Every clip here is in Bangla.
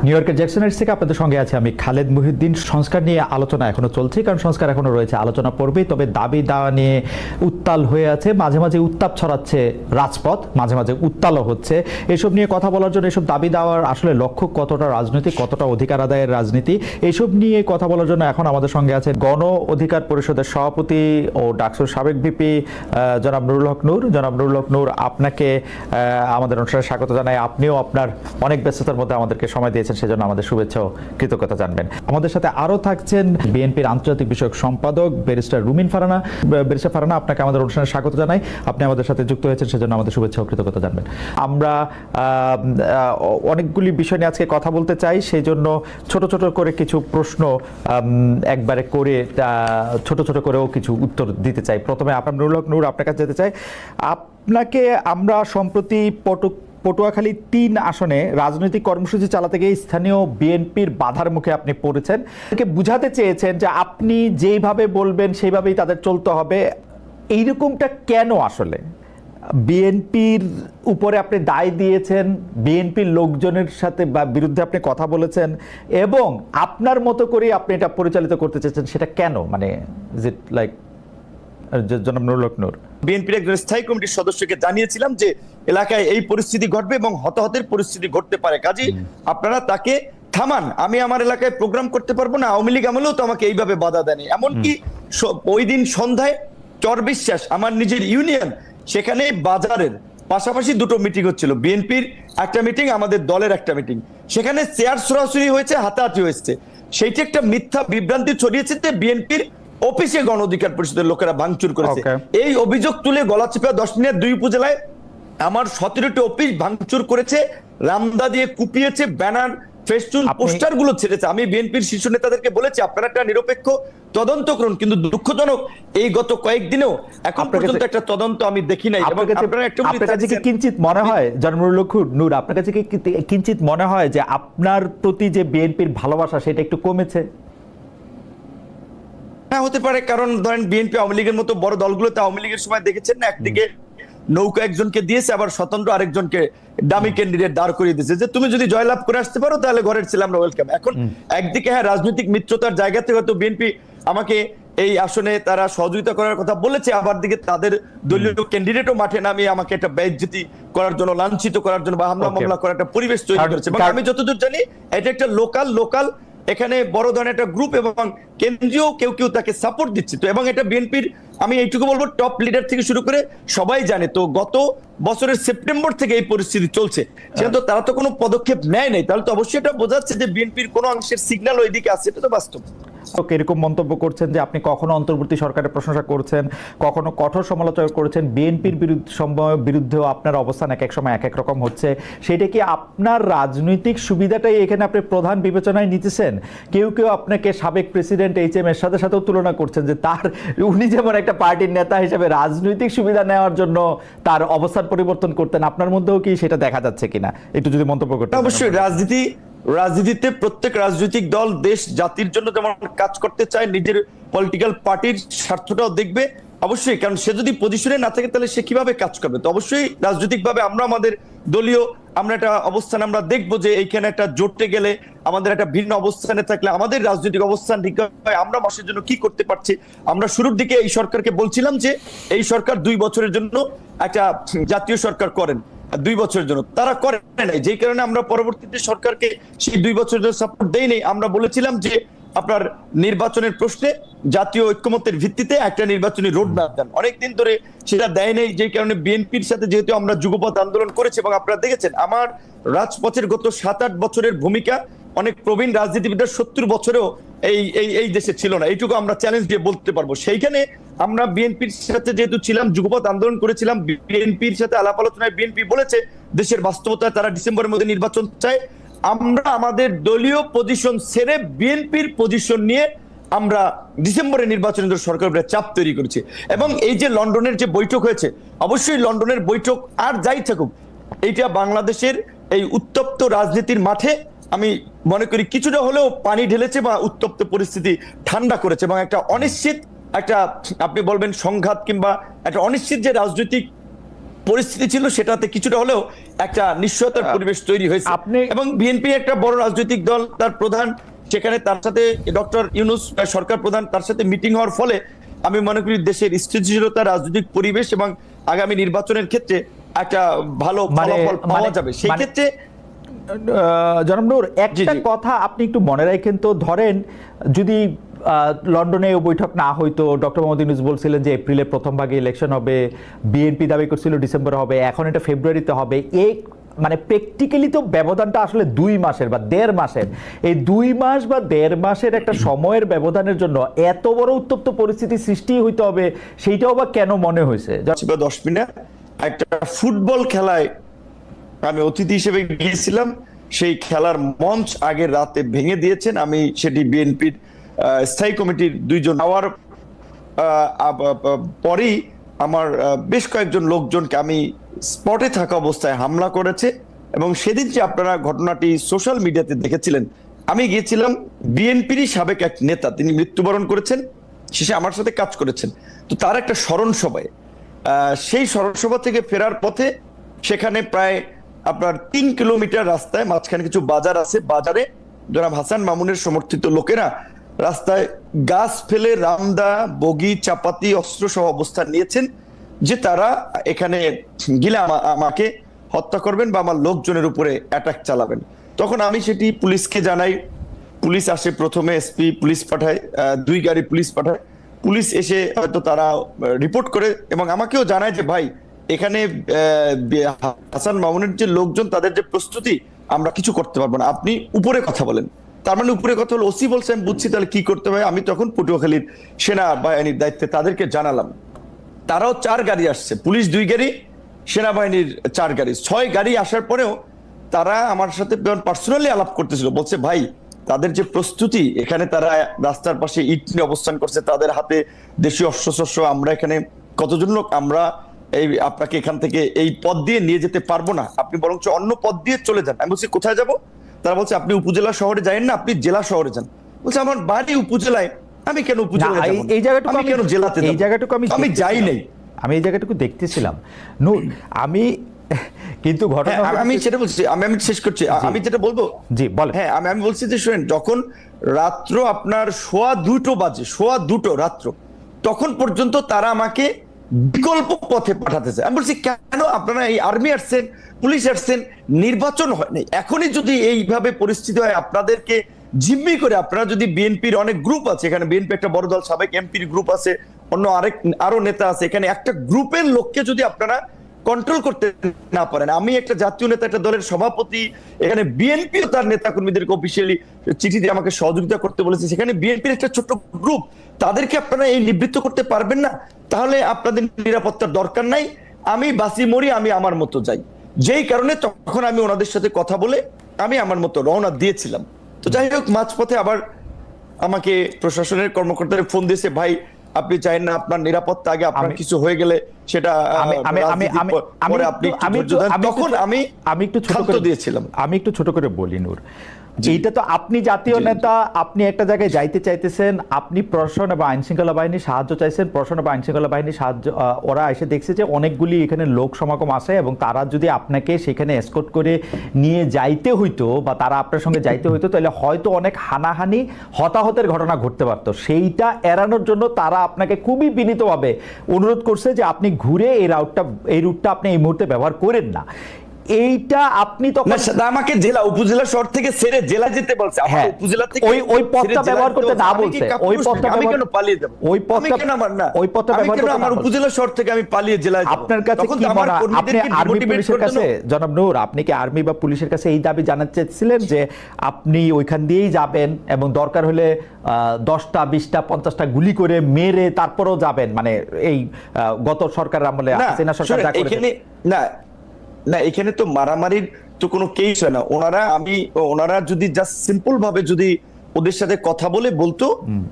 নিউ ইয়র্কের জ্যাকসন হাইটস থেকে আপনাদের সঙ্গে আছে আমি খালেদ মুহিউদ্দিন। সংস্কার নিয়ে আলোচনা এখনো চলছে, কারণ সংস্কার এখনো রয়েছে, আলোচনা পড়বেই। তবে দাবি দাওয়া নিয়ে উত্তাল হয়ে আছে, মাঝে মাঝে উত্তাপ ছড়াচ্ছে রাজপথ, মাঝে মাঝে উত্তালও হচ্ছে। এসব নিয়ে কথা বলার জন্য, এসব দাবি দাওয়ার আসলে লক্ষ্য কতটা রাজনৈতিক, কতটা অধিকার আদায়ের রাজনীতি, এসব নিয়ে কথা বলার জন্য এখন আমাদের সঙ্গে আছে গণ অধিকার পরিষদের সভাপতি ও ডাকসুর সাবেক ভিপি জনাব নুরুল হক নূর। জনাব নুরুল হক নূর, আপনাকে আমাদের অনুষ্ঠানে স্বাগত জানাই। আপনিও আপনার অনেক ব্যস্ততার মধ্যে আমাদেরকে সময় দিয়েছেন, সেজন্য আমাদের শুভেচ্ছা ও কৃতজ্ঞতা জানবেন। আমাদের সাথে আরও থাকছেন বিএনপির আন্তর্জাতিক বিষয়ক সম্পাদক ব্যারিস্টার রুমিন ফারহানা। ব্যারিস্টার ফারহানা, আপনাকে আমাদের অনুষ্ঠানে স্বাগত জানাই। আপনি আমাদের সাথে যুক্ত হয়েছেন, সেজন্য আমাদের শুভেচ্ছা ও কৃতজ্ঞতা জানবেন। আমরা অনেকগুলি বিষয় নিয়ে আজকে কথা বলতে চাই, সেই জন্য ছোট ছোট করে কিছু প্রশ্ন একবারে করে ছোট ছোট করেও কিছু উত্তর দিতে চাই। প্রথমে আপনার নুরুল হক নূর, আপনার কাছে যেতে চাই। আপনাকে আমরা সম্প্রতি পটুয়াখালী ৩ আসনে রাজনৈতিক কর্মসূচি চালাতে গিয়ে স্থানীয় বিএনপির বাধার মুখে আপনি পড়েছেন। বুঝাতে চেয়েছেন যে আপনি যেইভাবে বলবেন সেইভাবেই তাদের চলতে হবে। এইরকমটা কেন? আসলে বিএনপির উপরে আপনি দায় দিয়েছেন, বিএনপির লোকজনের সাথে বা বিরুদ্ধে আপনি কথা বলেছেন, এবং আপনার মতো করে আপনি এটা পরিচালিত করতে চেয়েছেন, সেটা কেন? মানে ইজ ইট লাইক জনাব নুরুল হক নূর? বিএনপির একজন স্থায়ী কমিটির সদস্যকে জানিয়েছিলাম যে এলাকায় এই পরিস্থিতি ঘটবে এবং হতাহতের পরিস্থিতি ঘটতে পারে, কাজেই আপনারা তাকে থামান। আমি আমার এলাকায় প্রোগ্রাম করতে পারবো না। আওয়ামী লীগ আমলেও তো আমাকে এইভাবে বাধা দেয়নি। এমনকি ওই দিন সন্ধ্যায় চর বিশ্বাস, আমার নিজের ইউনিয়ন, সেখানে বাজারের পাশাপাশি দুটো মিটিং হচ্ছিল, বিএনপির একটা মিটিং, আমাদের দলের একটা মিটিং। সেখানে চেয়ার সরাসরি হয়েছে, হাতাহাতি হয়েছে। সেইটি একটা মিথ্যা বিভ্রান্তি ছড়িয়েছে যে বিএনপির অফিসে গণ অধিকার পরিষদের লোকেরা ভাঙচুর করেছে। এই অভিযোগ তুলে গলাচিপা 10 মিনিট 2 উপজেলায় আমার 17টি অফিস ভাঙচুর করেছে, রামদা দিয়ে কুপিয়েছে, ব্যানার, ফেস্টুন, পোস্টার গুলো ছেড়েছে। আমি বিএনপির শীর্ষ নেতাদেরকে বলেছি আপনারা একটা নিরপেক্ষ তদন্ত করুন, কিন্তু দুঃখজনক এই গত কয়েকদিনও এখন পর্যন্ত একটা তদন্ত আমি দেখি নাই। আপনার কাছে কি কিঞ্চিত মনে হয় জনাব নুরুল হক নূর, আপনার কাছে কি কিঞ্চিত মনে হয় যে আপনার প্রতি যে বিএনপির ভালোবাসা সেটা একটু কমেছে? হ্যাঁ, হতে পারে। কারণ ধরেন বিএনপি আওয়ামী লীগের মতো বড় দলগুলোতে আওয়ামী লীগের সময় দেখেছেন না, একদিকে নৌকা একজনকে দিয়েছে, আবার স্বতন্ত্র আরেকজনকে ডামি ক্যান্ডিডেট দাঁড় করিয়ে দিয়েছে যে তুমি যদি জয়লাভ করে আসতে পারো তাহলে ঘরের ছেলে আমরা ওয়েলকাম। এখন একদিকে হ্যাঁ রাজনৈতিক মিত্রতার জায়গা থেকে হয়তো বিএনপি আমাকে এই আসনে তারা সহযোগিতা করার কথা বলেছে, আবার দিকে তাদের দলীয় ক্যান্ডিডেটও মাঠে নামিয়ে আমাকে একটা বেইজ্জতি করার জন্য, লাঞ্ছিত করার জন্য বা হামলা মামলা করার একটা পরিবেশ তৈরি করেছে। এবং আমি যতদূর জানি এটা একটা লোকাল এখানে বড় ধরনের একটা গ্রুপ এবং কেন্দ্রীয় কেউ তাকে সাপোর্ট দিচ্ছে। তো এবং এটা বিএনপির, আমি এইটুকু বলবো, টপ লিডার থেকে শুরু করে সবাই জানে। তো গত বছরের সেপ্টেম্বর থেকে এই পরিস্থিতি চলছে, সেহেতু তারা তো কোনো পদক্ষেপ নেয় নাই, তাহলে তো অবশ্যই এটা বোঝাচ্ছে যে বিএনপির কোনো অংশের সিগন্যাল ওইদিকে আছে, এটা তো বাস্তব। এরকম মন্তব্য করছেন যে আপনি কখনো অন্তর্বর্তী সরকারের প্রশংসা করছেন, কখনো কঠোর সমালোচনা করেছেন, বিএনপির বিরুদ্ধেও আপনার অবস্থান এক এক সময় এক এক রকম হচ্ছে। সেটা কি আপনার রাজনৈতিক সুবিধাটাই এখানে আপনি প্রধান বিবেচনায় নিতেছেন? কেউ আপনাকে সাবেক প্রেসিডেন্ট HM এরশাদের সাথেও তুলনা করছেন যে উনি যেমন একটা পার্টির নেতা হিসেবে রাজনৈতিক সুবিধা নেওয়ার জন্য তার অবস্থান পরিবর্তন করতেন, আপনার মধ্যেও কি সেটা দেখা যাচ্ছে কিনা একটু যদি মন্তব্য করতেন। অবশ্যই রাজনীতিতে প্রত্যেক রাজনৈতিক দল দেশ জাতির জন্য যেমন কাজ করতে চায়, নিজের পলিটিক্যাল পার্টির স্বার্থটাও দেখবে অবশ্যই, কারণ সে যদি পজিশনে না থাকে তাহলে সে কিভাবে কাজ করবে। তো অবশ্যই রাজনৈতিকভাবে আমরা আমাদের দলীয় একটা অবস্থান আমরা দেখবো যে এইখানে একটা জোটে গেলে আমাদের একটা ভিন্ন অবস্থানে থাকলে আমাদের রাজনৈতিক অবস্থান ঠিক হয়, আমরা মানুষের জন্য কি করতে পারছি। আমরা শুরুর দিকে এই সরকারকে বলছিলাম যে এই সরকার 2 বছরের জন্য একটা জাতীয় সরকার করেন, 2 বছরের জন্য তারা করে নাই, যেই কারণে আমরা পরবর্তীতে সরকারকে সেই 2 বছরের জন্য সাপোর্ট দেই নাই। আমরা বলেছিলাম যে আপনার নির্বাচনের প্রশ্নে জাতীয় ঐক্যমত্যের ভিত্তিতে একটা নির্বাচনী রোড ম্যাপ দেন। অনেকদিন ধরে সেটা দেয় নাই, যেই কারণে বিএনপির সাথে যেহেতু আমরা যুগপৎ আন্দোলন করেছি এবং আপনারা দেখেছেন আমার রাজপথের গত 7-8 বছরের ভূমিকা অনেক প্রবীণ রাজনীতিবিদরা 70 বছরেও এই দেশে ছিল না, এইটুকু আমরা চ্যালেঞ্জ দিয়ে বলতে পারবো। সেইখানে আমরা বিএনপির সাথে যেহেতু ছিলাম, যুগপৎ আন্দোলন করেছিলাম, বিএনপির সাথে আলাপ আলোচনায় বিএনপি বলেছে দেশের বাস্তবতায় তারা ডিসেম্বরের মধ্যে নির্বাচন চায়। আমরা আমাদের দলীয় পজিশন ছেড়ে বিএনপির পজিশন নিয়ে আমরা ডিসেম্বরে নির্বাচনের জন্য সরকারের চাপ তৈরি করেছি। এবং এই যে লন্ডনের যে বৈঠক হয়েছে, অবশ্যই লন্ডনের বৈঠক আর যাই থাকুক, এইটা বাংলাদেশের এই উত্তপ্ত রাজনীতির মাঠে আমি মনে করি কিছুটা হলেও পানি ঢেলেছে বা উত্তপ্ত পরিস্থিতি ঠান্ডা করেছে এবং একটা অনিশ্চিত, একটা আপনি বলবেন সংঘাত কিংবা একটা অনিশ্চিত যে রাজনৈতিক পরিস্থিতি ছিল সেটাতে কিছুটা হলেও একটা নিশ্চয়তার পরিবেশ তৈরি হয়েছে। আপনি- এবং বিএনপি একটা বড় রাজনৈতিক দল, তার প্রধান সেখানে, তার সাথে ডক্টর ইউনূস সরকার প্রধান, তার সাথে মিটিং হওয়ার ফলে আমি মনে করি দেশের স্থিতিশীলতা, রাজনৈতিক পরিবেশ এবং আগামী নির্বাচনের ক্ষেত্রে একটা ভালো ফলাফল পাওয়া যাবে। সেই ক্ষেত্রে জনাব নূর, একটা কথা আপনি একটু মনে রাখেন তো, ধরেন যদি লন্ডনে বৈঠক না হইতো, ডক্টর মোহাম্মদ ইউনূস বলছিলেন যে এপ্রিলের প্রথম ভাগে ইলেকশন হবে, বিএনপি দাবি করছিল ডিসেম্বরে হবে, এখন এটা ফেব্রুয়ারিতে হবে। এই মানে প্র্যাকটিক্যালি তো ব্যবধানটা আসলে 2 মাসের বা 1.5 মাসের। এই 2 মাস বা 1.5 মাসের একটা সময়ের ব্যবধানের জন্য এত বড় উত্তপ্ত পরিস্থিতি সৃষ্টি হইতে হবে, সেইটাও বা কেন মনে হয়েছে? 10 মিনিট একটা ফুটবল খেলায় আমি অতিথি হিসেবে গিয়েছিলাম, সেই খেলার মঞ্চ আগের রাতে ভেঙে দিয়েছেন। আমি সেটি বিএনপির স্থায়ী কমিটির 2 জন হওয়ার পরেই আমার বেশ কয়েকজন লোকজনকে আমি স্পটে থাকা অবস্থায় হামলা করেছে। এবং সেদিন যে আপনারা ঘটনাটি সোশ্যাল মিডিয়াতে দেখেছিলেন, আমি গিয়েছিলাম, বিএনপিরই সাবেক এক নেতা, তিনি মৃত্যুবরণ করেছেন, শেষে আমার সাথে কাজ করেছেন, তো তার একটা স্মরণ সভায়, সেই স্মরণ সভা থেকে ফেরার পথে সেখানে প্রায় আপনার 3 কিলোমিটার রাস্তায় মাঝখানে কিছু বাজার আছে, বাজারে জনাব হাসান মামুনের সমর্থিত লোকেরা রাস্তায় গাছ ফেলে রামদা, বগি, চাপাতি, অস্ত্র সহ অবস্থান নিয়েছেন যে তারা এখানে গিলে আমাকে হত্যা করবেন বা আমার লোকজনের উপরে অ্যাটাক চালাবেন। তখন আমি সেটি পুলিশকে জানাই, পুলিশ আসে, প্রথমে এসপি পুলিশ পাঠায়, 2 গাড়ি পুলিশ পাঠায়, পুলিশ এসে হয়তো তারা রিপোর্ট করে এবং আমাকেও জানায় যে ভাই এখানে হাসান মামুনের যে লোকজন, তাদের যে প্রস্তুতি, আমরা কিছু করতে পারবো না, আপনি উপরে কথা বলেন। তার মানে উপরে কথা হলো, ওসি বলছে, আমি বুঝছি, তাহলে কি করতে হবে। আমি তখন পটুয়াখালীর সেনাবাহিনীর দায়িত্বে তাদেরকে জানালাম। তারাও 4 গাড়ি আসছে, পুলিশ 2 গাড়ি, সেনাবাহিনীর 4 গাড়ি, 6 গাড়ি আসার পরেও তারা আমার সাথে পার্সোনালি আলাপ করতেছিল, বলছে ভাই তাদের যে প্রস্তুতি, এখানে তারা রাস্তার পাশে ইট নিয়ে অবস্থান করছে, তাদের হাতে দেশীয় অস্ত্রশস্ত্র, আমরা এখানে কতজন লোক, আমরা এই আপনাকে এখান থেকে এই পথ দিয়ে নিয়ে যেতে পারবো না, আপনি বরঞ্চ অন্য পথ দিয়ে চলে যান। আমি বলছি কোথায় যাব? তারা বলছে আপনি উপজেলা শহরে যাবেন না, আপনি জেলা শহরে যান। বলছে আমার বাড়ি উপজেলায়, আমি কেন উপজেলায় যাব? এই জায়গাটুকু আমি কেন জেলাতে যাব? এই জায়গাটুকু আমি যাই নাই। আমি এই জায়গাটুকু দেখতেছিলাম নূর, আমি কিন্তু ঘটনা আমি সেটা বলছি, আমি শেষ করছি, আমি যেটা বলবো, জি বল। হ্যাঁ, আমি বলছি যে শুনেন, যখন রাত্র আপনার 2:15 বাজে, 2:15 রাত্র, তখন পর্যন্ত তারা আমাকে বিকল্প পথে পাঠাতেছে। আমি বলছি কেন? আপনারা এই আর্মি আসছেন, পুলিশ আসছেন, নির্বাচন হয় নাই, এখনই যদি এইভাবে পরিস্থিতি হয়, আপনাদেরকে জিম্মি করে, আপনারা যদি, বিএনপির অনেক গ্রুপ আছে এখানে, বিএনপি একটা বড় দল, সাবেক এমপির গ্রুপ আছে, অন্য আরো নেতা আছে, এখানে একটা গ্রুপের লোককে যদি আপনারা কন্ট্রোল করতে না পারেন, আমি একটা জাতীয় নেতা, একটা দলের সভাপতি, এখানে বিএনপিও তার নেতা কর্মীদেরকে অফিসিয়ালি চিঠি দিয়ে আমাকে সহযোগিতা করতে বলেছে, সেখানে বিএনপির একটা ছোট্ট গ্রুপ, তাদেরকে আপনারা এই নিবৃত্ত করতে পারবেন না? তাহলে আপনাদের নিরাপত্তার দরকার নাই, আমি বাসি মরি, আমি আমার মতো যাই। যেই কারণে তখন আমি ওনাদের সাথে কথা বলে আমি আমার মতো রওনা দিয়েছিলাম। তো যাই হোক, মাঝপথে আবার আমাকে প্রশাসনের কর্মকর্তারা ফোন দিয়েছে, ভাই আপনি চাইেন না আপনার নিরাপত্তা আগে, আপনার কিছু হয়ে গেলে সেটা আমি একটু ছোট করে বলি নূর, এইটা তো আপনি জাতীয় নেতা, আপনি একটা জায়গায় যাইতে চাইতেছেন, আপনি প্রশাসন এবং আইন শৃঙ্খলা বাহিনী সাহায্য চাইছেন, প্রশাসন এবং আইন শৃঙ্খলা বাহিনী সাহায্য, ওরা এসে দেখছে যে অনেকগুলি এখানে লোক সমাগম আসে এবং তারা যদি আপনাকে সেখানে এসকর্ট করে নিয়ে যাইতে হইতো বা তারা আপনার সঙ্গে যাইতে হইতো, তাহলে হয়তো অনেক হানাহানি, হতাহতের ঘটনা ঘটতে পারতো। সেইটা এড়ানোর জন্য তারা আপনাকে খুবই বিনীতভাবে অনুরোধ করছে যে আপনি ঘুরে এই রুটটা আপনি এই মুহূর্তে ব্যবহার করেন না। এইটা আপনি তখন আমাকে জেলা, উপজেলা শহর থেকে ছেড়ে জেলা যেতে বলছে, হ্যাঁ, উপজেলা থেকে ওই পথটা ব্যবহার করতে না বলছে, ওই পথটা আমি কেন পালিয়ে যাব? ওই পথটা ব্যবহার করতে, আমার উপজেলা শহর থেকে আমি পালিয়ে জেলায় যাব? আপনার কাছে কি মনে হয়, আপনি আর্মি পুলিশের কাছে, জনাব নূর, আপনি কি আর্মি বা পুলিশের কাছে এই দাবি জানাতে চেয়েছিলেন যে আপনি ওইখান দিয়েই যাবেন এবং দরকার হলে 10টা 20টা 50টা গুলি করে মেরে তারপরেও যাবেন, মানে এই গত সরকারের আমলে হাসিনা সরকার যা করেছে? না, এখানে তো মারামারির তো কোনো কেস হয় না। ওনারা যদি জাস্ট সিম্পল ভাবে যদি ওদের সাথে কথা বলে বলতো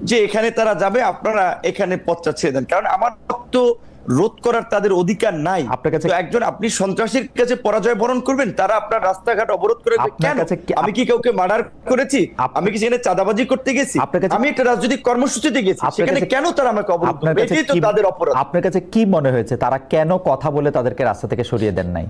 যে এখানে তারা যাবে, আপনারা এখানে পথটা ছেড়ে দেন, কারণ আমার তো রোধ করার তাদের অধিকার নাই। একজন, আপনি সন্ত্রাসীর কাছে পরাজয় বরণ করবেন, তারা আপনার রাস্তাঘাট অবরোধ করে কেন? আমি কি কাউকে মার্ডার করেছি? আমি কি সেখানে চাঁদাবাজি করতে গেছি? আমি একটা রাজনৈতিক কর্মসূচিতে গেছি, সেখানে কেন তারা আমাকে অবরোধ করবে? এটাই তো তাদের অপরাধ। আপনার কাছে কি মনে হয়েছে তারা কেন কথা বলে তাদেরকে রাস্তা থেকে সরিয়ে দেন নাই?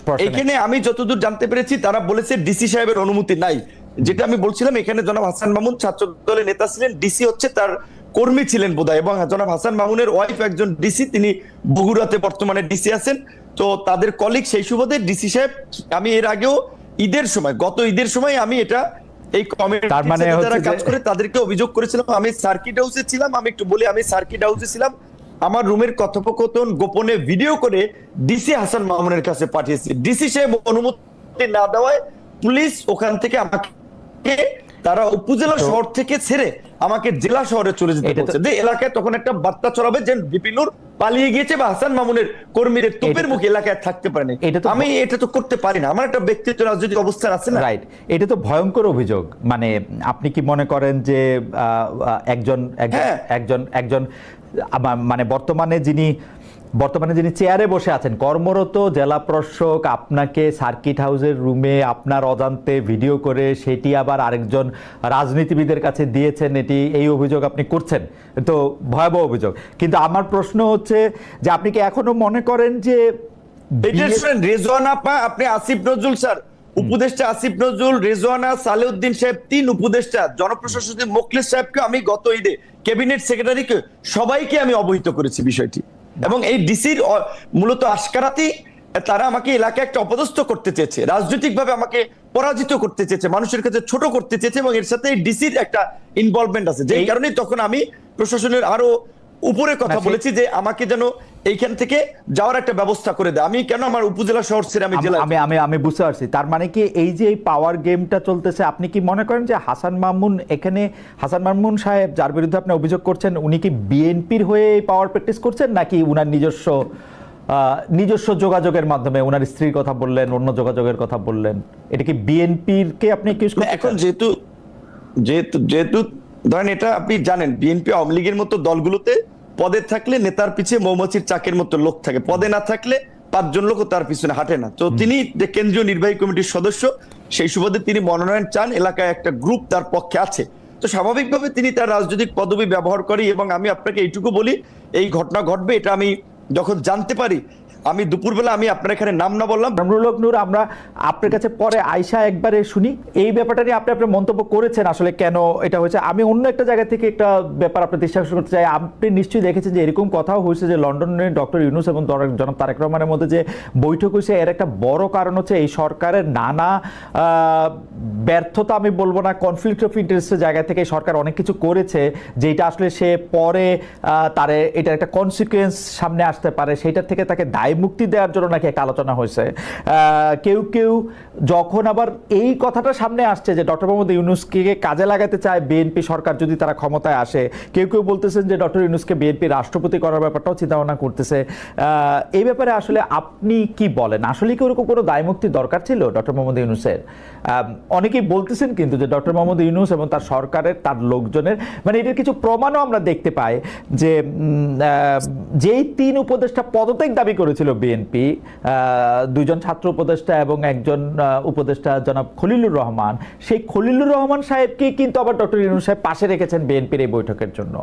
প্রশ্নে। এখানে আমি যতদূর জানতে পেরেছি তারা বলেছে ডিসি সাহেবের অনুমতি নাই। যেটা আমি বলছিলাম, এখানে জনাব হাসান মামুন ছাত্র দলের নেতা ছিলেন, ডিসি হচ্ছে তার কর্মী ছিলেন বোধহয়, এবং জনাব হাসান মামুনের ওয়াইফ একজন ডিসি, তিনি বগুড়াতে বর্তমানে ডিসি আছেন। তো তাদের কলিগ, সেই সুবাদে ডিসি সাহেব, আমি এর আগেও গত ঈদের সময় আমি এটা এই তার মানে কমিটির হচ্ছে যারা কাজ যে- করে তাদেরকে অভিযোগ করেছিলাম। আমি সার্কিট হাউসে ছিলাম, আমি একটু বলি, আমি সার্কিট হাউসে ছিলাম, আমার রুমের কথোপকথন গোপনে ভিডিও করে ডিসি হাসান মামুনের কাছে পাঠিয়েছি। ডিসি সাহেব অনুমতি না দেওয়ায় পুলিশ ওখান থেকে আমাকে, তারা উপজেলা শহর থেকে ছেড়ে আমাকে জেলা শহরে চলে যেতে এটা তো- বলছে, যে এলাকায় তখন একটা বার্তা ছড়াবে যে বিপিনুর পালিয়ে গিয়েছে বা হাসান মামুনের কর্মীদের তোপের মুখে এলাকায় থাকতে পারেনি। এটা তো- আমি এটা তো করতে পারি না, আমার একটা ব্যক্তিগত রাজনৈতিক অবস্থান আছে না। রাইট, এটা তো ভয়ঙ্কর অভিযোগ। মানে আপনি কি মনে করেন যে একজন একজন হ্যাঁ। একজন একজন মানে বর্তমানে যিনি চেয়ারে বসে আছেন, কর্মরত জেলা প্রশাসক, আপনাকে সার্কিট হাউসের রুমে আপনার অজান্তে ভিডিও করে সেটি আবার আরেকজন রাজনীতিবিদের কাছে দিয়েছেন, এই অভিযোগ আপনি করছেন, তো ভয়াবহ অভিযোগ। কিন্তু আমার প্রশ্ন হচ্ছে যে আপনি কি এখনো মনে করেন যে এটা শুনেন, রেজওয়ানা আপনি আসিফ নজরুল স্যার, উপদেষ্টা আসিফ নজরুল, রেজওয়ানা, সালেউদ্দিন সাহেব, 3 উপদেষ্টা, জনপ্রশাসক মোখলেস সাহেবকে আমি গত ঈদে, ক্যাবিনেট সেক্রেটারিকে, সবাইকে আমি অবহিত করেছি বিষয়টি। এবং এই ডিসির মূলত আশকারাতেই তারা আমাকে এলাকায় একটা অপদস্থ করতে চেয়েছে, রাজনৈতিকভাবে আমাকে পরাজিত করতে চেয়েছে, মানুষের কাছে ছোট করতে চেয়েছে, এবং এর সাথে ডিসির একটা ইনভলভমেন্ট আছে, যেই কারণে তখন আমি প্রশাসনের আরো উপরে কথা বলেছি যে আমাকে যেন এইখান থেকে যাওয়ার একটা ব্যবস্থা করে দেয়। আমি কেন আমার উপজেলা শহর ছেড়ে আমি জেলা, আমি বুঝতে পারছি। তার মানে কি এই যে এই পাওয়ার গেমটা চলতেছে, আপনি কি মনে করেন যে হাসান মামুন সাহেব যার বিরুদ্ধে আপনি অভিযোগ করছেন, উনি কি বিএনপির হয়ে পাওয়ার প্র্যাকটিস করছেন, নাকি উনার নিজস্ব যোগাযোগের মাধ্যমে, উনার স্ত্রীর কথা বললেন, অন্য যোগাযোগের কথা বললেন, এটা কি বিএনপির কে আপনি অ্যাকিউজ করছেন? এখন যেহেতু যেহেতু যেহেতু ধরেন, এটা আপনি জানেন, বিএনপি আওয়ামী লীগের মতো দলগুলোতে পদে থাকলে নেতার পিছিয়ে মৌমাছির চাকের মতো লোক থাকে, পদে না থাকলে 5 জন লোক তার পিছনে হাঁটে না। তো তিনি যে কেন্দ্রীয় নির্বাহী কমিটির সদস্য, সেই সুবাদে তিনি মনোনয়ন চান, এলাকায় একটা গ্রুপ তার পক্ষে আছে, তো স্বাভাবিকভাবে তিনি তার রাজনৈতিক পদবি ব্যবহার করে। এবং আমি আপনাকে এইটুকু বলি, এই ঘটনা ঘটবে এটা আমি যখন জানতে পারি, আমি দুপুরবেলা, আমি আপনার এখানে নাম না বললাম, কামরুল হক নূর, আমরা আপনার কাছে পরে আয়শা একবারে শুনি এই ব্যাপারটা নিয়ে। আপনি আপনার মন্তব্য করেছেন আসলে কেন এটা হয়েছে। আমি অন্য একটা জায়গা থেকে একটা ব্যাপার আপনার দৃষ্টি করতে চাই। আপনি নিশ্চয়ই দেখেছেন যে এরকম কথাও হয়েছে যে লন্ডনে ডক্টর ইউনূস এবং জনাব তারেক রহমানের মধ্যে যে বৈঠক হয়েছে, এর একটা বড় কারণ হচ্ছে এই সরকারের নানা ব্যর্থতা, আমি বলবো না, কনফ্লিক্ট অফ ইন্টারেস্টের জায়গা থেকে সরকার অনেক কিছু করেছে যেটা আসলে সে পরে তার এটার একটা কনসিকুয়েন্স সামনে আসতে পারে, সেইটার থেকে তাকে দায় মুক্তি দেওয়ার জন্য নাকি একটা আলোচনা হয়েছে। কেউ কেউ যখন আবার এই কথাটা সামনে আসছে যে ডক্টর মোহাম্মদ ইউনূসকে কাজে লাগাতে চায় বিএনপি সরকার যদি তারা ক্ষমতায় আসে, কেউ কেউ বলতেছেন যে ডক্টর ইউনূসকে বিএনপি রাষ্ট্রপতি করার ব্যাপারটাও চিন্তা ভাবনা করতেছে। এই ব্যাপারে আসলে আপনি কি বলেন? আসলে কি ওরকম কোনো দায় মুক্তি দরকার ছিল ডক্টর মোহাম্মদ ইউনূসের? অনেকেই বলতেছেন কিন্তু যে ডক্টর মোহাম্মদ ইউনূস এবং তার সরকারের, তার লোকজনের, মানে এটার কিছু প্রমাণও আমরা দেখতে পাই যে যেই 3 উপদেষ্টা পদত্যাগ দাবি করেছিল বিএনপি, 2 জন ছাত্র উপদেষ্টা এবং একজন উপদেষ্টা জনাব খলিলুর রহমান, সেই খলিলুর রহমান সাহেবকে কিন্তু আবার ডক্টর ইউনূস সাহেব পাশে রেখেছেন বিএনপির এই বৈঠকের জন্য।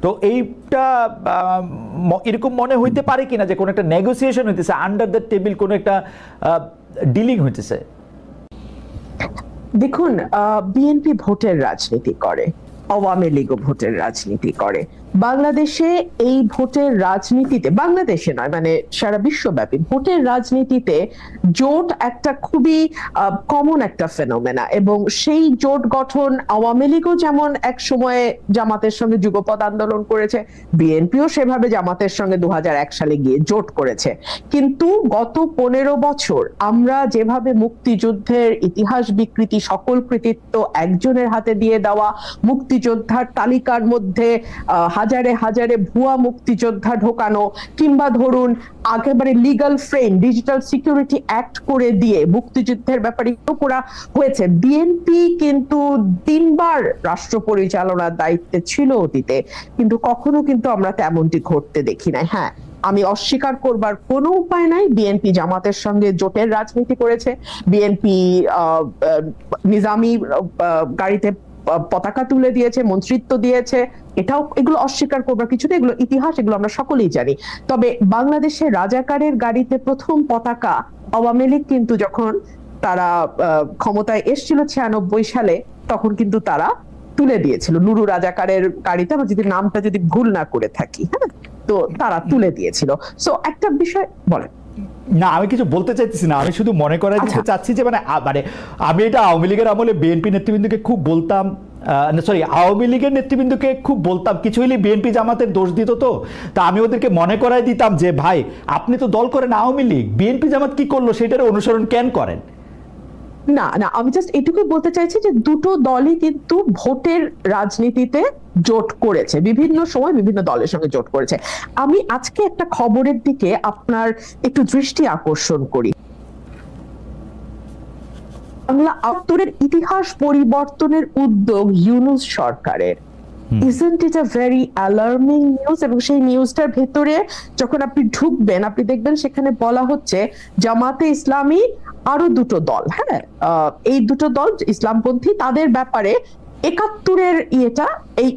তো এইটা এরকম মনে হইতে পারে কিনা যে কোনো একটা নেগোসিয়েশন হইতেছে, আন্ডার দ্য টেবিল কোনো একটা ডিলিং হইতেছে? দেখুন, বিএনপি ভোটের রাজনীতি করে, আওয়ামী লীগও ভোটের রাজনীতি করে। বাংলাদেশে এই ভোটের রাজনীতিতে, বাংলাদেশে নয় মানে সারা বিশ্বব্যাপী ভোটের রাজনীতিতে জোট একটা খুবই কমন একটা ফেনোমেনা, এবং সেই জোট গঠন আওয়ামী লীগও যেমন এক সময়ে জামাতের সঙ্গে যুগপৎ আন্দোলন করেছে, বিএনপিও সেভাবে জামাতের সঙ্গে 2001 সালে গিয়ে জোট করেছে। কিন্তু গত 15 বছর আমরা যেভাবে মুক্তিযুদ্ধের ইতিহাস বিকৃতি, সকল কৃতিত্ব একজনের হাতে দিয়ে দেওয়া, মুক্তিযোদ্ধার তালিকার মধ্যে হাজারে হাজারে ভুয়া মুক্তিযোদ্ধা ঢোকানো, কিংবা ধরুন একেবারে legal frame, digital security act করে দিয়ে মুক্তিযুদ্ধের ব্যাপারে করা হয়েছে। বিএনপি কিন্তু 3 বার রাষ্ট্র পরিচালনার দায়িত্বে ছিল অতীতে, কিন্তু কখনো কিন্তু আমরা তেমনটি ঘটতে দেখি নাই। হ্যাঁ, আমি অস্বীকার করবার কোনো উপায় নাই, বিএনপি জামাতের সঙ্গে জোটের রাজনীতি করেছে, বিএনপি নিজামী গাড়িতে পতাকা তুলে দিয়েছে, মন্ত্রিত্ব দিয়েছে, এটাও, এগুলো অস্বীকার করবার কিছু নেই, এগুলো ইতিহাস, এগুলো আমরা সকলেই জানি। তবে বাংলাদেশে রাজাকারের গাড়িতে প্রথম পতাকা আওয়ামী লীগ কিন্তু যখন তারা ক্ষমতায় এসেছিল 96 সালে, তখন কিন্তু তারা তুলে দিয়েছিল নুরু রাজাকারের গাড়িতে, আমার যদি নামটা যদি ভুল না করে থাকি, হ্যাঁ, তো তারা তুলে দিয়েছিল। সো একটা বিষয় বলেন। না, আমি কিছু বলতে চাইতেছি না, আমি শুধু মনে করাই দিতে চাচ্ছি যে মানে আমি এটা আওয়ামী লীগের আমলে বিএনপি নেতৃবৃন্দকে খুব বলতাম, সরি আওয়ামী লীগের নেতৃবৃন্দকে খুব বলতাম, কিছু হলে বিএনপি জামাতের দোষ দিত, তো তা আমি ওদেরকে মনে করাই দিতাম যে ভাই আপনি তো দল করেন আওয়ামী লীগ, বিএনপি জামাত কি করলো সেটার অনুসরণ কেন করেন? না না, আমি জাস্ট এটুকুই বলতে চাইছি যে দুটো দলই কিন্তু ভোটের রাজনীতিতে জোট করেছে, বিভিন্ন সময় বিভিন্ন দলের সঙ্গে জোট করেছে। আমি আজকে একটা খবরের দিকে আপনার একটু দৃষ্টি আকর্ষণ করি। বাংলা আত্তরের ইতিহাস পরিবর্তনের উদ্যোগ ইউনূস সরকারের, isn't it a very alarming news? এবং সেই নিউজটার ভেতরে যখন আপনি ঢুকবেন, আপনি দেখবেন সেখানে বলা হচ্ছে জামাতে ইসলামী আরো দুটো দল, হ্যাঁ, এই দুটো দল ইসলামপন্থী, তাদের ব্যাপারে 71-এর ইয়েটা,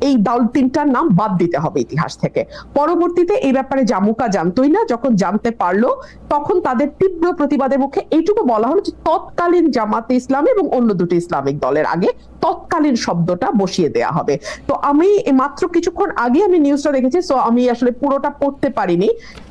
এই দল তিনটার নাম বাদ দিতে হবে ইতিহাস থেকে। পরবর্তীতে এই ব্যাপারে জামুকা জানতোই না, যখন জানতে পারলো তখন তাদের তীব্র প্রতিবাদের মুখে এইটুকু বলা হলো যে তৎকালীন জামাতে ইসলামী এবং অন্য দুটো ইসলামিক দলের আগে তৎকালীন শব্দটা বসিয়ে দেয়া হবে। তো আমি মাত্র কিছুক্ষণ আগে আমি নিউজটা দেখেছি, সো আমি আসলে পুরোটা পড়তে পারিনি।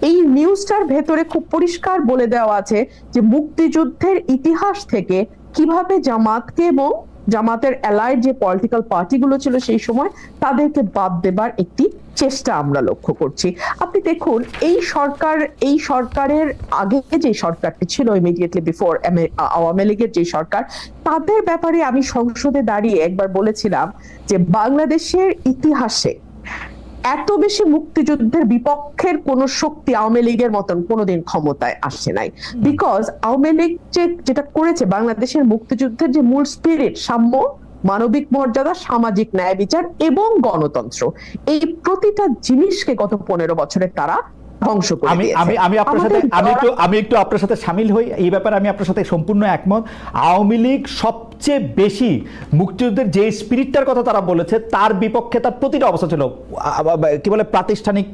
এই নিউজটার ভেতরে খুব পরিষ্কার বলে দেওয়া আছে যে মুক্তিযুদ্ধের ইতিহাস থেকে কিভাবে জামাতকে এবং জামাতের অ্যালাইড যে পলিটিক্যাল পার্টিগুলো ছিল সেই সময় তাদেরকে বাদ দেবার একটি চেষ্টা আমরা লক্ষ্য করছি। আপনি দেখুন এই সরকারের আগে যে সরকারটি ছিল ইমিডিয়েটলি বিফোর আওয়ামী লীগের যে সরকার, তাদের ব্যাপারে আমি সংসদে দাঁড়িয়ে একবার বলেছিলাম যে বাংলাদেশের ইতিহাসে এত বেশি মুক্তিযুদ্ধের বিপক্ষের কোন শক্তি আওয়ামী লীগের মতন কোনোদিন ক্ষমতায় আসে নাই। বিকজ আওয়ামী লীগ যেটা করেছে, বাংলাদেশের মুক্তিযুদ্ধের যে মূল স্পিরিট, সাম্য, মানবিক মর্যাদা, সামাজিক ন্যায় বিচার এবং গণতন্ত্র, এই প্রতিটা জিনিসকে গত 15 বছরে তারা ধ্বংস করে দিয়েছে। আমি একটু আপনার সাথে শামিল হই এই ব্যাপারে, আমি আপনার সাথে সম্পূর্ণ একমত। আওয়ামী লীগ সবচেয়ে বেশি মুক্তিযুদ্ধের যে স্পিরিটটার কথা তারা বলেছে তার বিপক্ষে তার প্রতিটা অবস্থা ছিল, কি বলে প্রাতিষ্ঠানিক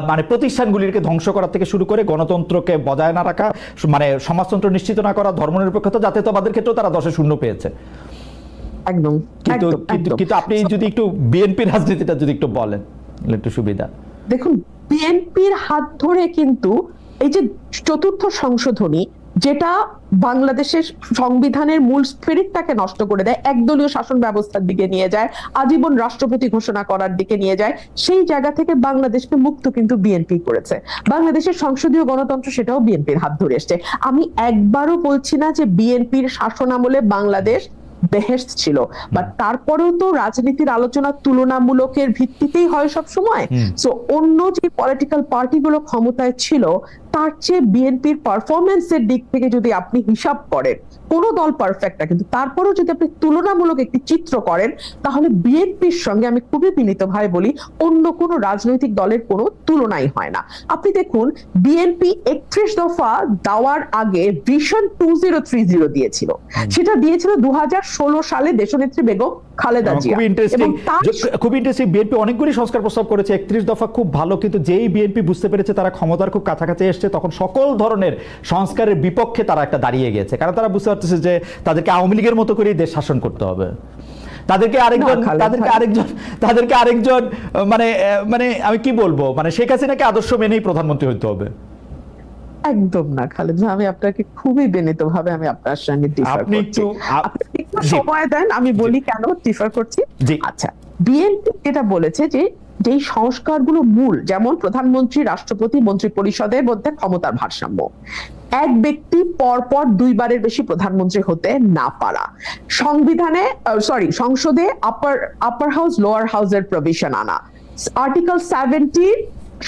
মানে প্রতিষ্ঠানগুলিকে ধ্বংস করা থেকে শুরু করে গণতন্ত্রকে বজায় না রাখা, মানে সমাজতন্ত্র নিশ্চিত না করা, ধর্মনিরপেক্ষতা, জাতীয়তাবাদের ক্ষেত্রেও তারা 10-0 পেয়েছে। একদম। কিন্তু আপনি যদি একটু বিএনপি রাজনীতিটা যদি একটু বলেন একটু সুবিধা। দেখুন, বিএনপির হাত ধরে কিন্তু এই যে চতুর্থ সংশোধনী, যেটা বাংলাদেশের সংবিধানের মূল স্পিরিটটাকে নষ্ট করে দেয়, একদলীয় শাসন ব্যবস্থার দিকে নিয়ে যায়, আজীবন রাষ্ট্রপতি ঘোষণা করার দিকে নিয়ে যায়, সেই জায়গা থেকে বাংলাদেশকে মুক্ত কিন্তু বিএনপি করেছে। বাংলাদেশের সংসদীয় গণতন্ত্র সেটাও বিএনপির হাত ধরে এসছে। আমি একবারও বলছি না যে বিএনপির শাসন আমলে বাংলাদেশ বেহেশত ছিল, বাট তারপরেও তো রাজনীতির আলোচনা তুলনামূলকের ভিত্তিতেই হয় সব সময়। সো অন্য যে পলিটিক্যাল পার্টিগুলো ক্ষমতায় ছিল তার চেয়ে বিএনপির পারফরমেন্সের দিক থেকে যদি আপনি হিসাব করেন, কোনো দল পারফেক্ট না, কিন্তু তারপরেও যদি আপনি তুলনামূলক একটি চিত্র করেন, তাহলে বিএনপির সঙ্গে আমি খুবই বিনীতভাবে বলি অন্য কোনো রাজনৈতিক দলের কোনো তুলনাই হয় না। আপনি দেখুন, বিএনপি 31 দফা দেওয়ার আগে ভিশন 2030 দিয়েছিল, সেটা দিয়েছিল 2016 সালে দেশনেত্রী বেগম খালেদা জিয়া। খুব ইন্টারেস্টিং, বিএনপি অনেকগুলি সংস্কার প্রস্তাব করেছে, 31 দফা খুব ভালো, কিন্তু যেই বিএনপি বুঝতে পেরেছে তারা ক্ষমতার খুব কাছাকাছি এসছে, তখন সকল ধরনের সংস্কারের বিপক্ষে তারা একটা দাঁড়িয়ে গেছে, কারণ তারা বুঝতে পারতেছে যে তাদেরকে আওয়ামী লীগের মতো করেই দেশ শাসন করতে হবে, তাদেরকে আরেকজন মানে আমি কি বলবো, মানে শেখ হাসিনাকে আদর্শ মেনেই প্রধানমন্ত্রী হইতে হবে। একদম না খালেদ ভাই, আমি আপনাকে খুবই বিনীতভাবে আমি আপনার সঙ্গে ডিফার করছি। আপনি একটু সময় দেন, আমি বলি কেন ডিফার করছি। আচ্ছা, বিএনপি এটা বলেছে যে যেই সংস্কারগুলো মূল, যেমন প্রধানমন্ত্রী, রাষ্ট্রপতি, মন্ত্রী পরিষদের মধ্যে ক্ষমতার ভারসাম্য, এক ব্যক্তি পরপর 2 বারের বেশি প্রধানমন্ত্রী হতে না পারা, সংসদে আপার হাউস লোয়ার হাউসের প্রভিশন আনা, আর্টিকেল 70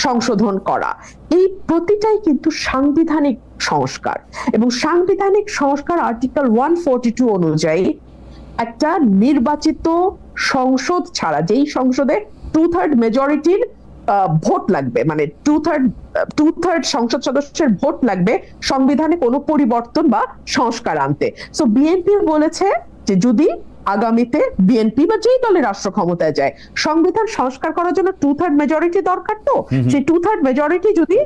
সংশোধন করা, এই প্রতিটাই কিন্তু সাংবিধানিক সংস্কার। এবং সাংবিধানিক সংস্কার আর্টিকেল 142 অনুযায়ী একটা নির্বাচিত সংসদ ছাড়া, যেই সংসদে 2/3 মেজরিটির ভোট লাগবে, মানে 2/3 সংসদ সদস্যের ভোট লাগবে সংবিধানে কোনো পরিবর্তন বা সংস্কার আনতে। সো বিএনপি বলেছে যে যদি আগামীতে বিএনপি বা যেই দলের রাষ্ট্র ক্ষমতায় যায়, সংবিধান সংস্কার করার জন্য 2/3 মেজরিটি দরকার। তো সেই 2/3 মেজরিটি যদি